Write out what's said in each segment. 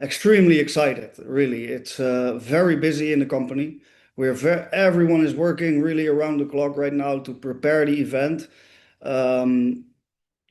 Extremely excited, really. It's very busy in the company. Everyone is working really around the clock right now to prepare the event. Um,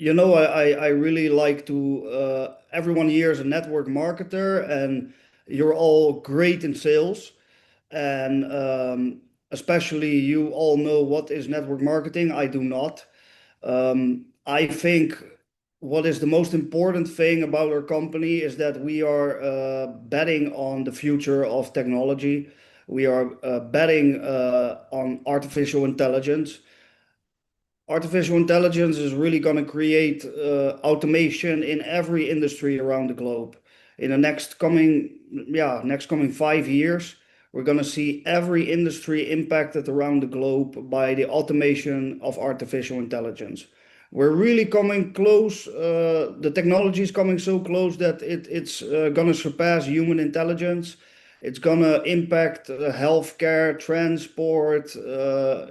I really like to, everyone here is a network marketer, and you're all great in sales. And especially you all know what is network marketing. I do not. I think what is the most important thing about our company is that we are betting on the future of technology. We are betting on artificial intelligence. Artificial intelligence is really going to create automation in every industry around the globe. In the next coming 5 years, we're going to see every industry impacted around the globe by the automation of artificial intelligence. We're really coming close. The technology is coming so close that it's going to surpass human intelligence. It's going to impact healthcare, transport,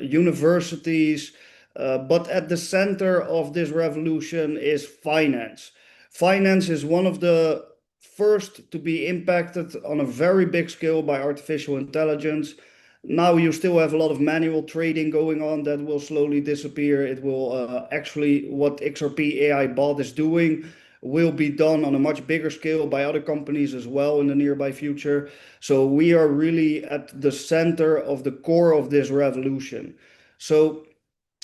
universities. But at the center of this revolution is finance. Finance is one of the first to be impacted on a very big scale by artificial intelligence. Now you still have a lot of manual trading going on that will slowly disappear. It will actually, what XRP AI bot is doing will be done on a much bigger scale by other companies as well in the nearby future. So we are really at the center of the core of this revolution. So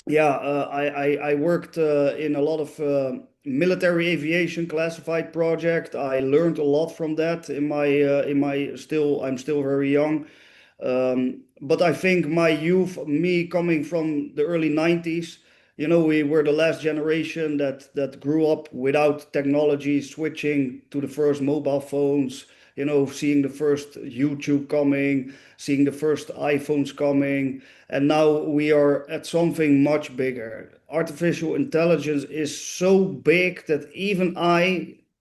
yeah, I worked in a lot of military aviation classified project. I learned a lot from that I'm still very young. But I think my youth, me coming from the early 90s, we were the last generation that grew up without technology, switching to the first mobile phones, seeing the first YouTube coming, seeing the first iPhones coming, and now we are at something much bigger. Artificial intelligence is so big that even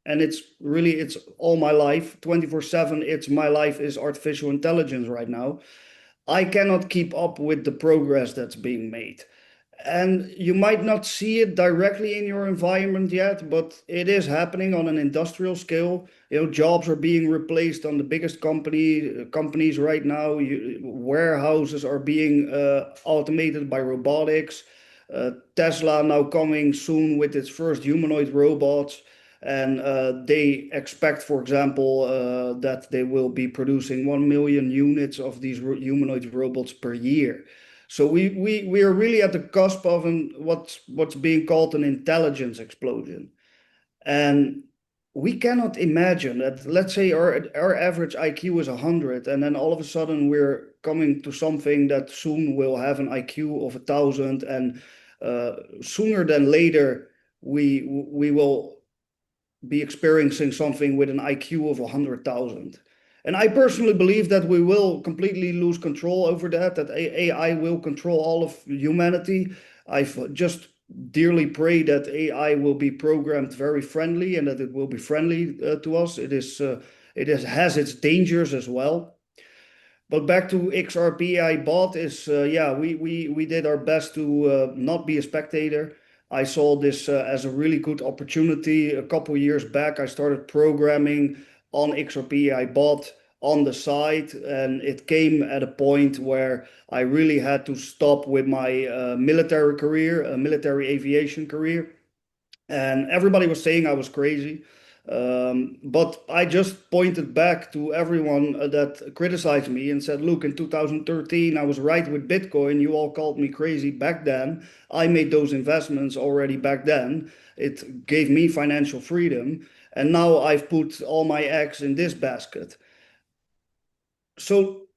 and it's all my life, 24/7, it's my life is artificial intelligence right now. I cannot keep up with the progress that's being made. And you might not see it directly in your environment yet, but it is happening on an industrial scale. Jobs are being replaced on the biggest companies right now. Warehouses are being automated by robotics. Tesla now coming soon with its first humanoid robots. And they expect, for example, that they will be producing 1 million units of these humanoid robots per year. So we are really at the cusp of what's being called an intelligence explosion. And we cannot imagine that, let's say our average IQ is 100, and then all of a sudden we're coming to something that soon will have an IQ of 1,000, and sooner than later we will be experiencing something with an IQ of 100,000. And I personally believe that we will completely lose control over that AI will control all of humanity. I've just dearly pray that AI will be programmed very friendly and that it will be friendly to us. Has its dangers as well. But back to XRP I bought is, yeah, we did our best to not be a spectator. I saw this as a really good opportunity. A couple years back, I started programming on XRP I bought on the side, and it came at a point where I really had to stop with my military career, military aviation career. And everybody was saying I was crazy. But I just pointed back to everyone that criticized me and said, look, in 2013, I was right with Bitcoin. You all called me crazy back then. I made those investments already back then. It gave me financial freedom. And now I've put all my eggs in this basket. So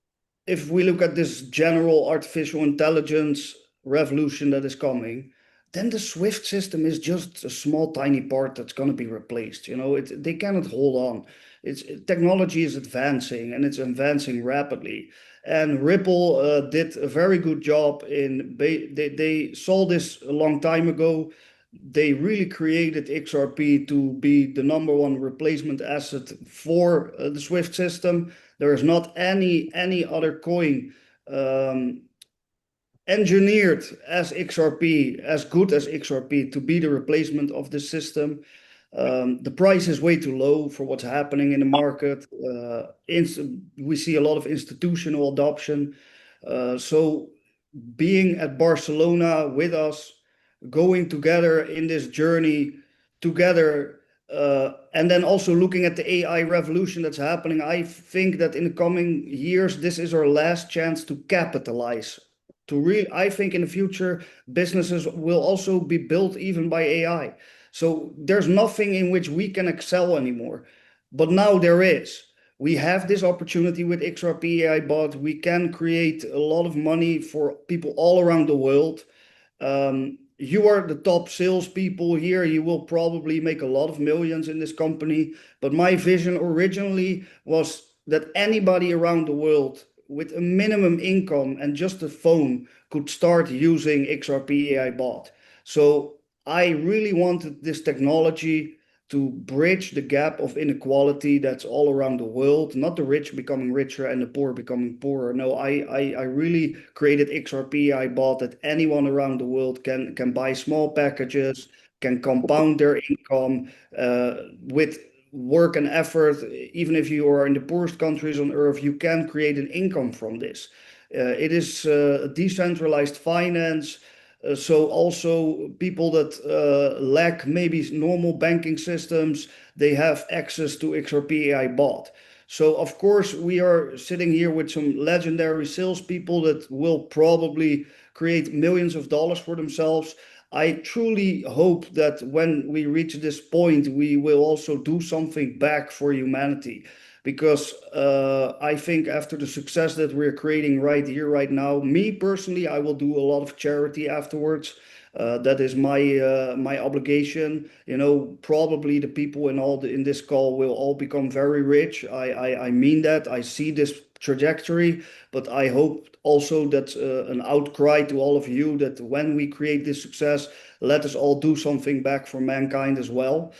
if we look at this general artificial intelligence revolution that is coming, then the Swift system is just a small, tiny part that's going to be replaced. They cannot hold on. Technology is advancing and it's advancing rapidly. And Ripple did a very good job they saw this a long time ago. They really created XRP to be the number one replacement asset for the Swift system. There is not any other coin engineered as XRP, as good as XRP, to be the replacement of the system. The price is way too low for what's happening in the market. We see a lot of institutional adoption. So being at Barcelona with us, going together in this journey together, and then also looking at the AI revolution that's happening, I think that in the coming years, this is our last chance to capitalize. I think in the future, businesses will also be built even by AI. So there's nothing in which we can excel anymore. But now there is. We have this opportunity with XRP AI bot. We can create a lot of money for people all around the world. You are the top salespeople here. You will probably make a lot of millions in this company. But my vision originally was that anybody around the world with a minimum income and just a phone could start using XRP AI bot. So I really wanted this technology to bridge the gap of inequality that's all around the world, not the rich becoming richer and the poor becoming poorer. No, I really created XRP. I bought that anyone around the world can buy small packages, can compound their income with work and effort. Even if you are in the poorest countries on earth, you can create an income from this. It is decentralized finance. So also people that lack maybe normal banking systems, they have access to XRP AI bot. So of course we are sitting here with some legendary salespeople that will probably create millions of dollars for themselves. I truly hope that when we reach this point, we will also do something back for humanity because I think after the success that we're creating right here, right now, me personally, I will do a lot of charity afterwards. That is my obligation. You know, probably the people in this call will all become very rich. I mean that. I see this trajectory, but I hope also that an outcry to all of you that when we create this success, let us all do something back for mankind as well.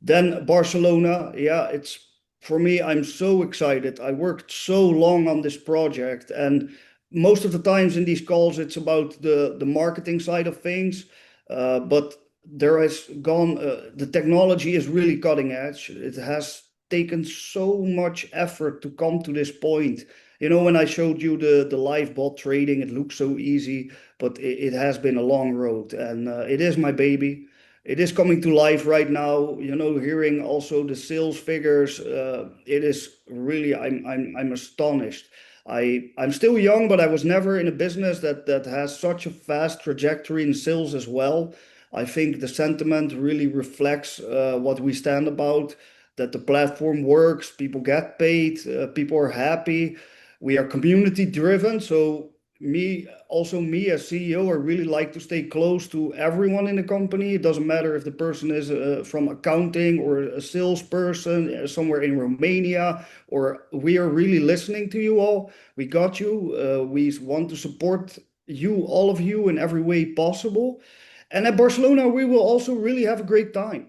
Then Barcelona, yeah, it's for me, I'm so excited. I worked so long on this project, and most of the times in these calls, it's about the marketing side of things. But there has gone, the technology is really cutting edge. It has taken so much effort to come to this point. You know, when I showed you the live bot trading, it looks so easy, but it has been a long road, and it is my baby. It is coming to life right now. You know, hearing also the sales figures, it is really I'm astonished. I'm still young, but I was never in a business that has such a fast trajectory in sales as well. I think the sentiment really reflects what we stand about, that the platform works, people get paid, people are happy. We are community driven, so me as CEO, I really like to stay close to everyone in the company. It doesn't matter if the person is from accounting or a salesperson somewhere in Romania, or we are really listening to you all. We got you. We want to support you, all of you, in every way possible. And at Barcelona, we will also really have a great time.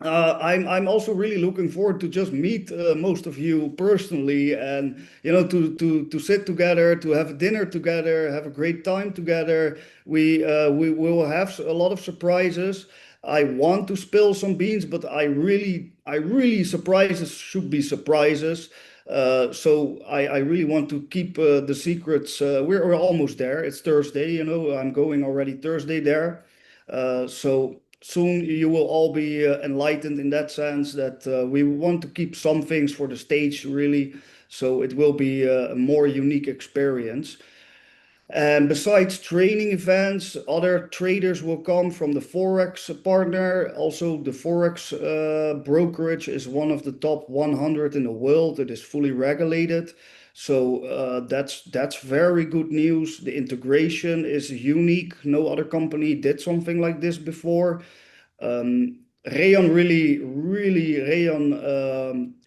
I'm also really looking forward to just meet most of you personally, and you know, to sit together, to have dinner together, have a great time together. We will have a lot of surprises. I want to spill some beans, but I really surprises should be surprises. So I really want to keep the secrets. We're almost there. It's Thursday, you know. I'm going already Thursday there. So soon you will all be enlightened in that sense that we want to keep some things for the stage really, so it will be a more unique experience. And besides training events, other traders will come from the Forex partner. Also, the Forex brokerage is one of the top 100 in the world. It is fully regulated. So that's very good news. The integration is unique. No other company did something like this before. Rayon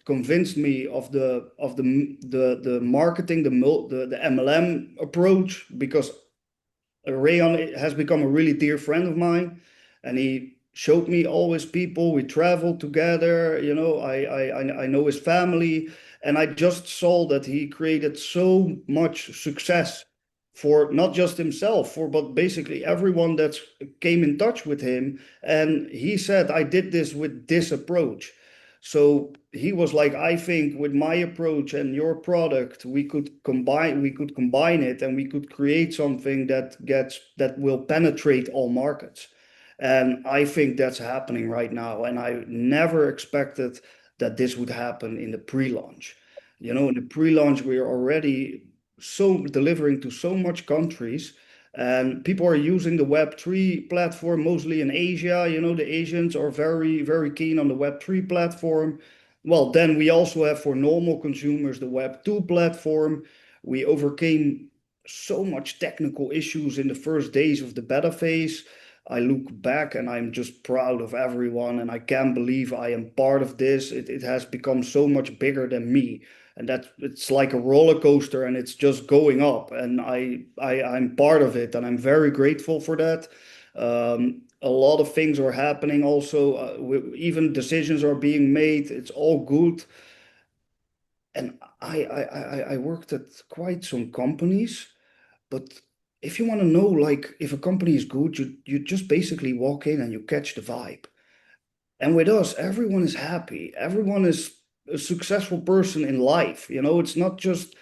convinced me of the marketing, the MLM approach, because Rayon has become a really dear friend of mine, and he showed me always people. We traveled together, you know. I know his family, and I just saw that he created so much success for not just himself, for but basically everyone that came in touch with him. And he said, I did this with this approach. So he was like, I think with my approach and your product, we could combine it and we could create something that will penetrate all markets. And I think that's happening right now. And I never expected that this would happen in the pre-launch. In the pre-launch, we are already so delivering to so much countries, and people are using the Web3 platform mostly in Asia. The Asians are very, very keen on the Web3 platform. Well, then we also have for normal consumers the Web2 platform. We overcame so much technical issues in the first days of the beta phase. I look back and I'm just proud of everyone, and I can't believe I am part of this. It has become so much bigger than me, and that it's like a roller coaster, and it's just going up. And I'm part of it, and I'm very grateful for that. A lot of things are happening also. Even decisions are being made. It's all good. And I worked at quite some companies, but if you want to know, like, if a company is good, you just basically walk in and you catch the vibe. And with us, everyone is happy. Everyone is a successful person in life. It's not just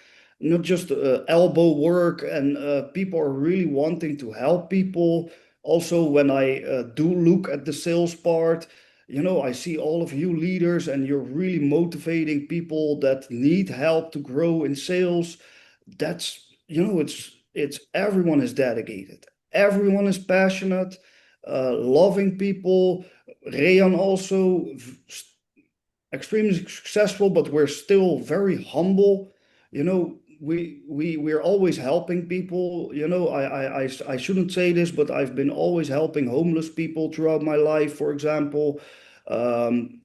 elbow work, and people are really wanting to help people. Also, when I do look at the sales part, I see all of you leaders, and you're really motivating people that need help to grow in sales. That's, it's everyone is dedicated. Everyone is passionate, loving people. Rayan also extremely successful, but we're still very humble. We're always helping people. I shouldn't say this, but I've been always helping homeless people throughout my life, for example.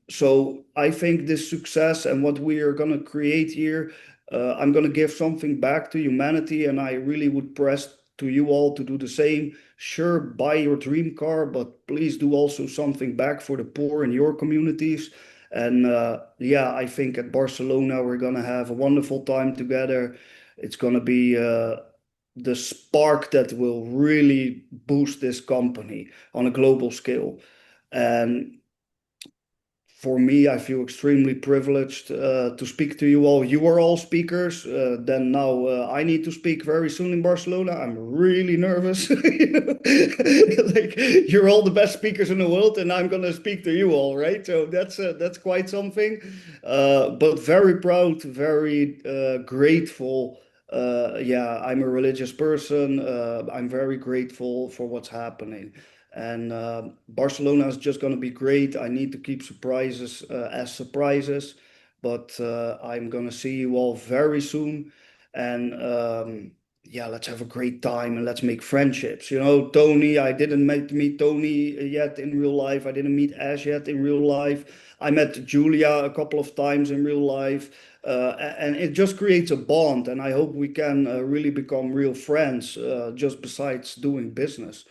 So I think this success and what we are going to create here, I'm going to give something back to humanity, and I really would press to you all to do the same. Sure, buy your dream car, but please do also something back for the poor in your communities. And yeah, I think at Barcelona we're gonna have a wonderful time together. It's gonna be the spark that will really boost this company on a global scale. And for me, I feel extremely privileged to speak to you all. You are all speakers. Then now I need to speak very soon in Barcelona. I'm really nervous. Like, you're all the best speakers in the world, and I'm gonna speak to you all, right? So that's quite something. But very proud, very grateful. Yeah, I'm a religious person. I'm very grateful for what's happening. And Barcelona is just going to be great. I need to keep surprises as surprises, but I'm going to see you all very soon. And yeah, let's have a great time and let's make friendships. Tony, I didn't meet Tony yet in real life. I didn't meet Ash yet in real life. I met Julia a couple of times in real life. And it just creates a bond. And I hope we can really become real friends just besides doing business.